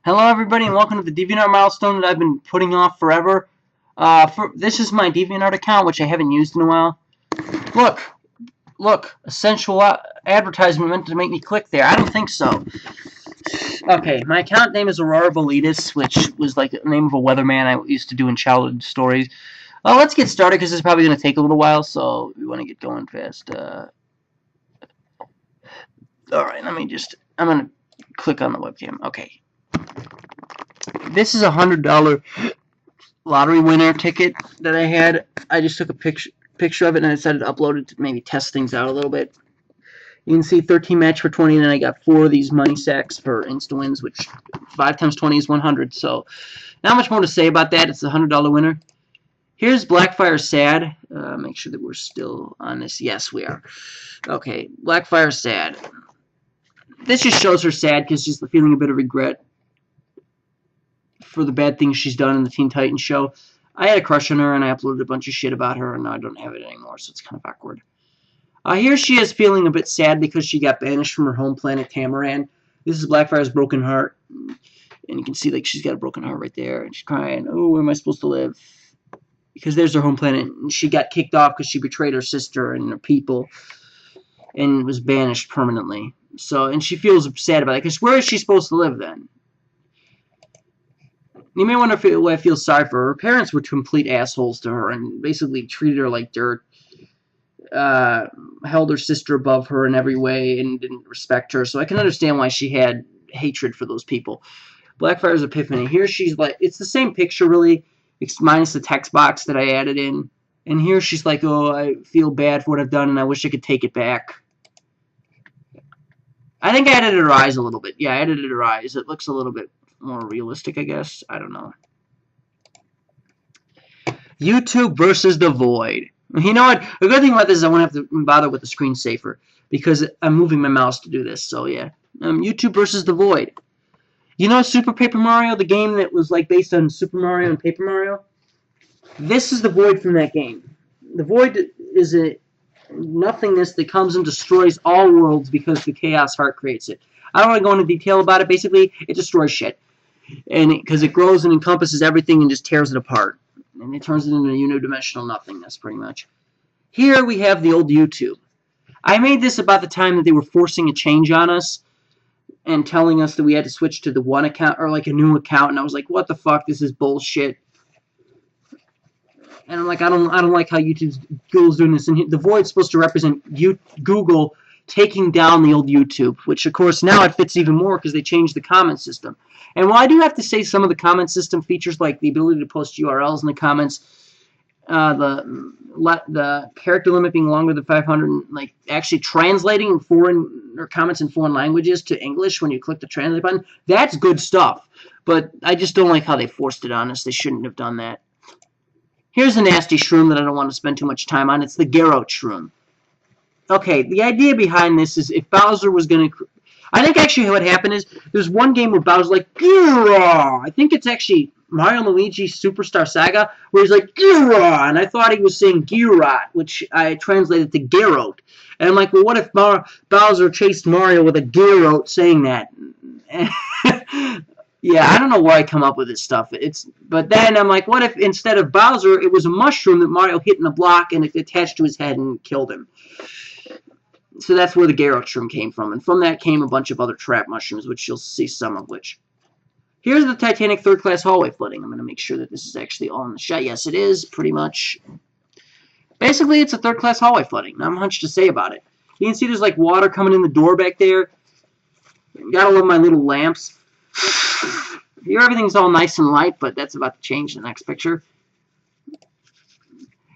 Hello everybody and welcome to the DeviantArt milestone that I've been putting off forever. This is my DeviantArt account, which I haven't used in a while. Look, a sensual advertisement meant to make me click there. I don't think so. Okay, my account name is Aurora Validas, which was like the name of a weatherman I used to do in childhood stories. Let's get started because this is probably going to take a little while, so we want to get going fast. Alright, I'm going to click on the webcam. Okay. This is a $100 lottery winner ticket that I had. I just took a picture of it and I decided to upload it to maybe test things out a little bit. You can see 13 match for 20, and then I got 4 of these money sacks for insta wins, which 5 times 20 is 100. So not much more to say about that. It's a $100 winner. Here's Blackfire Sad. Make sure that we're still on this. Yes, we are. Okay, Blackfire Sad. This just shows her sad because she's feeling a bit of regret for the bad things she's done in the Teen Titans show. I had a crush on her, and I uploaded a bunch of shit about her, and now I don't have it anymore, so it's kind of awkward. Here she is feeling a bit sad because she got banished from her home planet, Tamaran. This is Blackfire's broken heart, and you can see like she's got a broken heart right there, and she's crying, oh, where am I supposed to live? Because there's her home planet, and she got kicked off because she betrayed her sister and her people, and was banished permanently. So, and she feels sad about it, because where is she supposed to live then? You may wonder why I feel sorry for her. Her parents were complete assholes to her and basically treated her like dirt. Held her sister above her in every way and didn't respect her. So I can understand why she had hatred for those people. Blackfire's epiphany. Here she's like, it's the same picture really, minus the text box that I added in. And here she's like, oh, I feel bad for what I've done and I wish I could take it back. I think I edited her eyes a little bit. Yeah, I edited her eyes. It looks a little bit more realistic, I guess. I don't know. YouTube versus the Void. You know what? The good thing about this is I won't have to bother with the screensaver because I'm moving my mouse to do this. So yeah, YouTube versus the Void. You know Super Paper Mario, the game that was like based on Super Mario and Paper Mario? This is the Void from that game. The Void is a nothingness that comes and destroys all worlds because the Chaos Heart creates it. I don't want to go into detail about it. Basically, it destroys shit. And because it grows and encompasses everything and just tears it apart. And it turns it into a unidimensional nothingness, pretty much. Here we have the old YouTube. I made this about the time that they were forcing a change on us and telling us that we had to switch to the one account, or like a new account, and I was like, what the fuck, this is bullshit. And I'm like, I don't like how Google's doing this. And the Void's supposed to represent Google taking down the old YouTube, which of course now it fits even more because they changed the comment system. And while I do have to say some of the comment system features, like the ability to post URLs in the comments, the character limit being longer than 500, like actually translating comments in foreign languages to English when you click the translate button, that's good stuff. But I just don't like how they forced it on us. They shouldn't have done that. Here's a nasty shroom that I don't want to spend too much time on. It's the Garrote shroom. Okay, the idea behind this is if Bowser was going to... I think actually what happened is there's one game where Bowser's like, Gira! I think it's actually Mario and Luigi Superstar Saga, where he's like, Gira! And I thought he was saying Girot, which I translated to Garrote. And I'm like, well, what if Bowser chased Mario with a Garrote saying that? Yeah, I don't know where I come up with this stuff. But then I'm like, what if instead of Bowser, it was a mushroom that Mario hit in the block and it attached to his head and killed him? So that's where the Garrote shroom came from. And from that came a bunch of other trap mushrooms, which you'll see some of which. Here's the Titanic third-class hallway flooding. I'm going to make sure that this is actually all in the shot. Yes, it is, pretty much. Basically, it's a third-class hallway flooding. Not much to say about it. You can see there's like water coming in the door back there. Gotta love my little lamps. Here everything's all nice and light, but that's about to change in the next picture.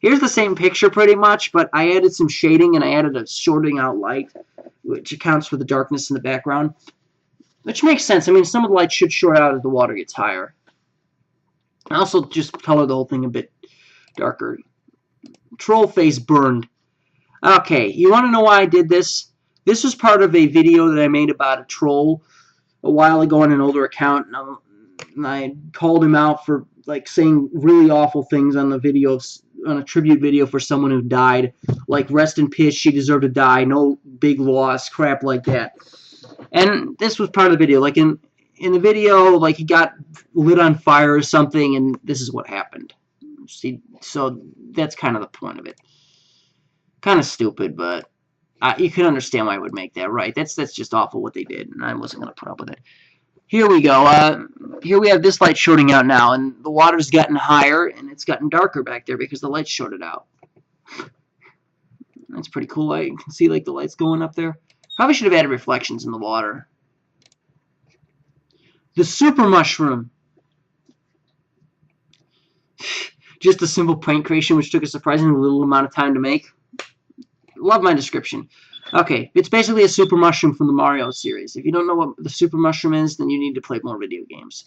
Here's the same picture pretty much, but I added some shading and I added a shorting out light, which accounts for the darkness in the background. Which makes sense. I mean, some of the light should short out as the water gets higher. I also just color the whole thing a bit darker. Troll face burned. Okay, you want to know why I did this? This was part of a video that I made about a troll a while ago on an older account, and I called him out for like saying really awful things on the video, on a tribute video for someone who died, like rest in peace, she deserved to die, no big loss, crap like that. And this was part of the video, like in in the video, like, he got lit on fire or something, and this is what happened. See, so that's kind of the point of it. Kind of stupid, but you can understand why I would make that, right? That's just awful what they did, and I wasn't going to put up with it. Here we go. Here we have this light shorting out now, and the water's gotten higher, and it's gotten darker back there because the light shorted out. That's pretty cool. You can see, like, the lights going up there. Probably should have added reflections in the water. The super mushroom. Just a simple paint creation, which took a surprisingly little amount of time to make. Love my description. Okay, it's basically a super mushroom from the Mario series. If you don't know what the super mushroom is, then you need to play more video games.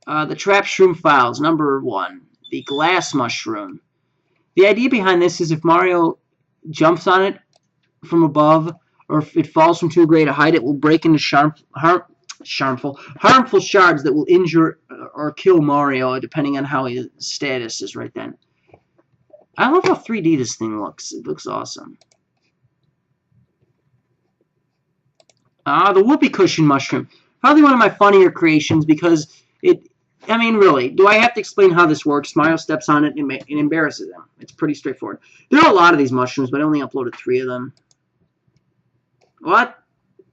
The trap shroom files, number 1. The glass mushroom. The idea behind this is if Mario jumps on it from above, or if it falls from too great a height, it will break into harmful shards that will injure or kill Mario, depending on how his status is right then. I love how 3D this thing looks. It looks awesome. The whoopee cushion mushroom. Probably one of my funnier creations because I mean, really, do I have to explain how this works? Mario steps on it and it embarrasses him. It's pretty straightforward. There are a lot of these mushrooms, but I only uploaded 3 of them. What?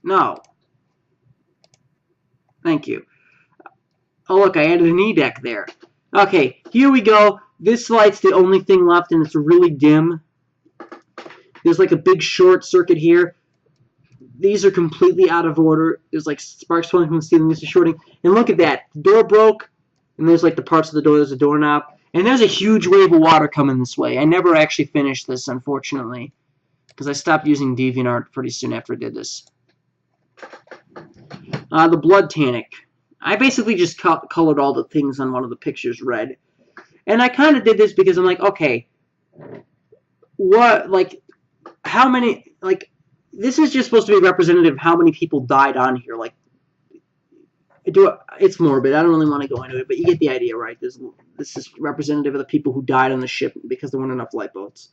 No. Thank you. Oh, look, I added an E deck there. Okay, here we go. This light's the only thing left, and it's really dim. There's like a big short circuit here. These are completely out of order. There's like sparks flowing from the ceiling. This is shorting. And look at that. The door broke, and there's like the parts of the door. There's a doorknob. And there's a huge wave of water coming this way. I never actually finished this, unfortunately, because I stopped using DeviantArt pretty soon after I did this. The blood tannic. I basically just colored all the things on one of the pictures red. And I kind of did this because I'm like, okay, what, like, how many, like, this is just supposed to be representative of how many people died on here. Like, it's morbid. I don't really want to go into it, but you get the idea, right? This is representative of the people who died on the ship because there weren't enough lifeboats.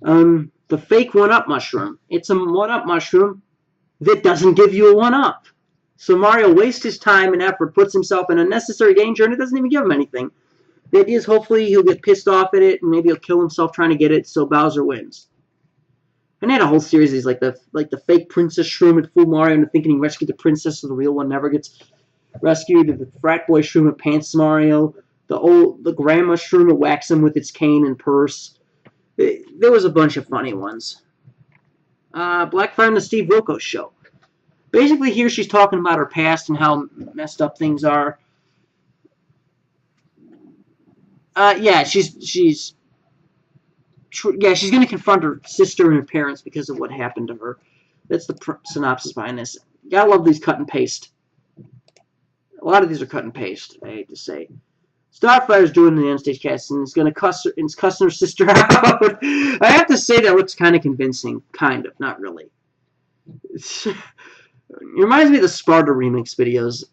The fake 1-up mushroom. It's a 1-up mushroom that doesn't give you a 1-up. So Mario wastes his time and effort, puts himself in unnecessary danger, and it doesn't even give him anything. The idea is hopefully he'll get pissed off at it, and maybe he'll kill himself trying to get it, so Bowser wins. And they had a whole series of these, like the fake princess shroom that fooled Mario into thinking he rescued the princess, so the real one never gets rescued. The frat boy shroom that pants Mario. The grandma shroom that whacks him with its cane and purse. There was a bunch of funny ones. Blackfire and the Steve Wilkos Show. Basically, here she's talking about her past and how messed up things are. Yeah, she's going to confront her sister and her parents because of what happened to her. That's the synopsis behind this. Gotta love these cut and paste. A lot of these are cut and paste, I hate to say. Starfire's doing the on-stage cast and it's cussing her sister out. I have to say that looks kind of convincing. Kind of, not really. It reminds me of the Sparta remix videos.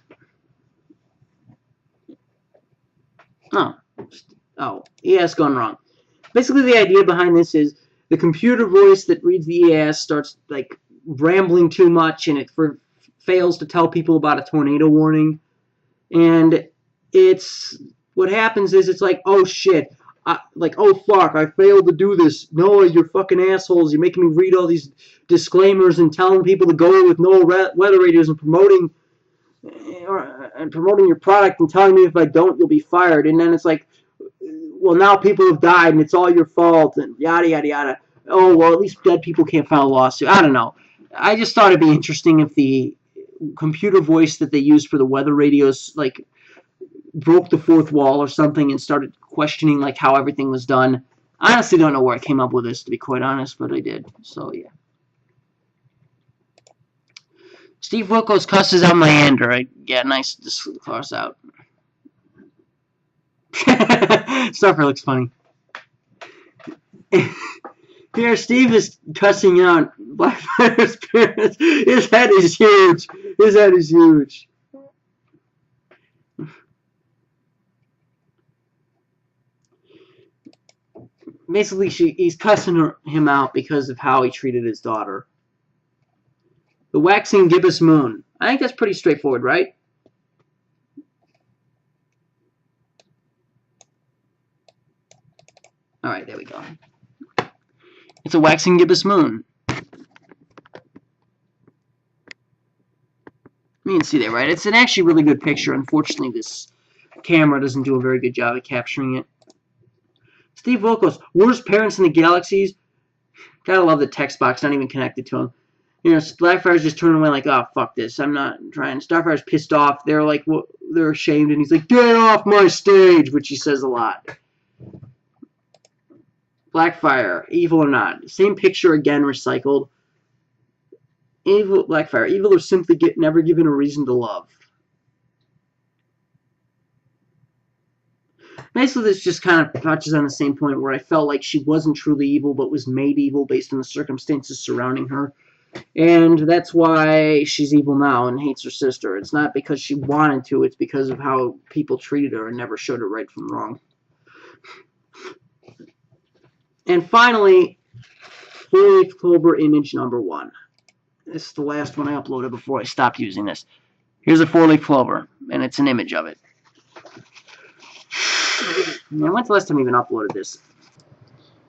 Oh, EAS gone wrong. Basically, the idea behind this is the computer voice that reads the EAS starts like rambling too much, and it fails to tell people about a tornado warning. And what happens is it's like, oh shit, oh fuck, I failed to do this. No, you're fucking assholes. You're making me read all these disclaimers and telling people to go with no weather radios and promoting your product and telling me if I don't, you'll be fired. And then it's like, well, now people have died and it's all your fault and yada, yada, yada. Oh, well, at least dead people can't file a lawsuit. I don't know. I just thought it'd be interesting if the computer voice that they used for the weather radios, like, broke the fourth wall or something and started questioning, like, how everything was done. I honestly don't know where I came up with this, to be quite honest, but I did. So, yeah. Steve Wilkos cusses out Meander. Yeah, nice to cross out. Starfire looks funny. Here, Steve is cussing out Blackfire's parents. His head is huge. His head is huge. Basically, he's cussing him out because of how he treated his daughter. The waxing gibbous moon. I think that's pretty straightforward, right? Alright, there we go. It's a waxing gibbous moon. You can see that, right? It's an actually really good picture. Unfortunately, this camera doesn't do a very good job of capturing it. Steve Wilkos, worst parents in the galaxies. Gotta love the text box, not even connected to him. You know, Blackfire's just turning away like, oh, fuck this. I'm not trying. Starfire's pissed off. They're like, well, they're ashamed. And he's like, get off my stage, which he says a lot. Blackfire, evil or not. Same picture again, recycled. Evil, Blackfire, evil or simply never given a reason to love. Basically, this just kind of touches on the same point where I felt like she wasn't truly evil, but was made evil based on the circumstances surrounding her. And that's why she's evil now and hates her sister. It's not because she wanted to, it's because of how people treated her and never showed her right from wrong. And finally, 4-leaf clover image number 1. This is the last one I uploaded before I stopped using this. Here's a 4-leaf clover, and it's an image of it. Now, when's the last time I even uploaded this?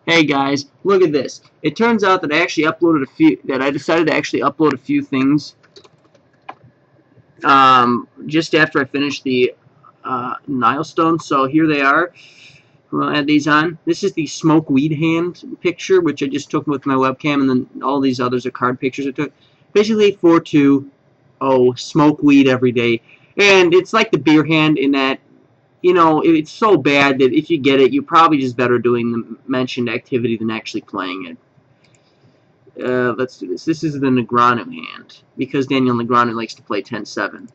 Hey guys, look at this. It turns out that I actually uploaded I decided to actually upload a few things just after I finished the Milestone. So here they are. I'll add these on. This is the smoke weed hand picture, which I just took with my webcam, and then all these others are card pictures I took. Basically, 420, smoke weed every day. And it's like the beer hand in that, you know, it's so bad that if you get it, you're probably just better doing the mentioned activity than actually playing it. Let's do this. This is the Negreanu hand, because Daniel Negreanu likes to play 10-7.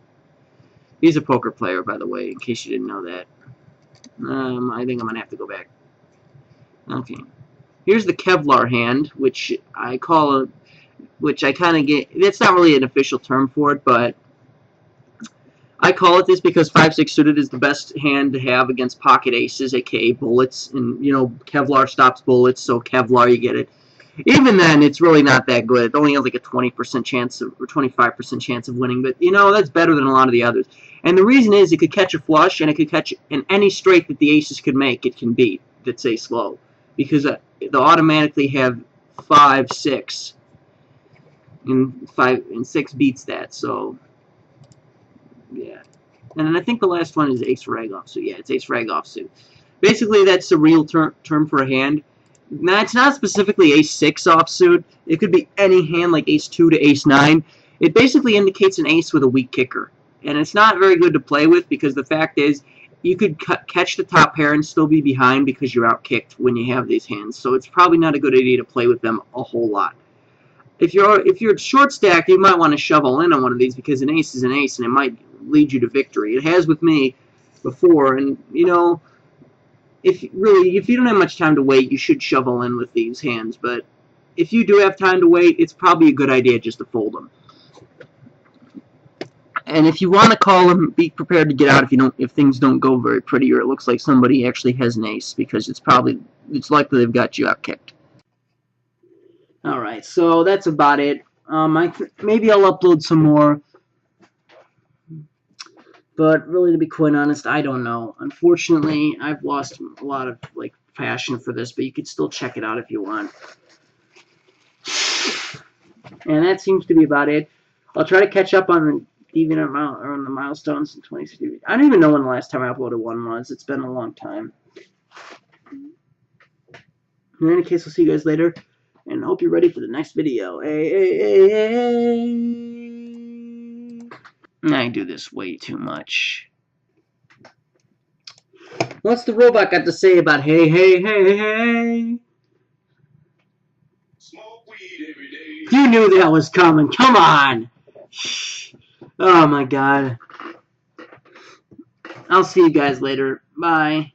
He's a poker player, by the way, in case you didn't know that. I think I'm going to have to go back. Okay. Here's the Kevlar hand, which I call which I kind of get, that's not really an official term for it, but I call it this because 5-6 suited is the best hand to have against pocket aces, aka bullets, and, you know, Kevlar stops bullets, so Kevlar, you get it. Even then, it's really not that good. It only has like a 20% chance or 25% chance of winning, but, you know, that's better than a lot of the others. And the reason is it could catch a flush, and it could catch in any straight that the aces could make, it can beat that's ace low. Because they'll automatically have 5-6, and 6 beats that, so yeah. And then I think the last one is ace rag offsuit. Yeah, it's ace rag offsuit. Basically, that's the real term for a hand. Now, it's not specifically ace-6 offsuit. It could be any hand like ace-2 to ace-9. It basically indicates an ace with a weak kicker. And it's not very good to play with because the fact is you could catch the top pair and still be behind because you're out-kicked when you have these hands. So it's probably not a good idea to play with them a whole lot. If you're short stacked, you might want to shovel in on one of these because an ace is an ace and it might lead you to victory. It has with me before, and you know, if you don't have much time to wait, you should shovel in with these hands. But if you do have time to wait, it's probably a good idea just to fold them. And if you want to call them, be prepared to get out if things don't go very pretty or it looks like somebody actually has an ace, because it's likely they've got you out kicked. All right, so that's about it. Maybe I'll upload some more. But really, to be quite honest, I don't know. Unfortunately, I've lost a lot of passion for this, but you could still check it out if you want. And that seems to be about it. I'll try to catch up on the DeviantArt or on the milestones in 2060. I don't even know when the last time I uploaded one was. It's been a long time. In any case, I'll see you guys later, and I hope you're ready for the next video. I do this way too much. What's the robot got to say about hey, hey, hey, hey? Smoke weed every day. You knew that was coming. Come on. Oh my god. I'll see you guys later. Bye.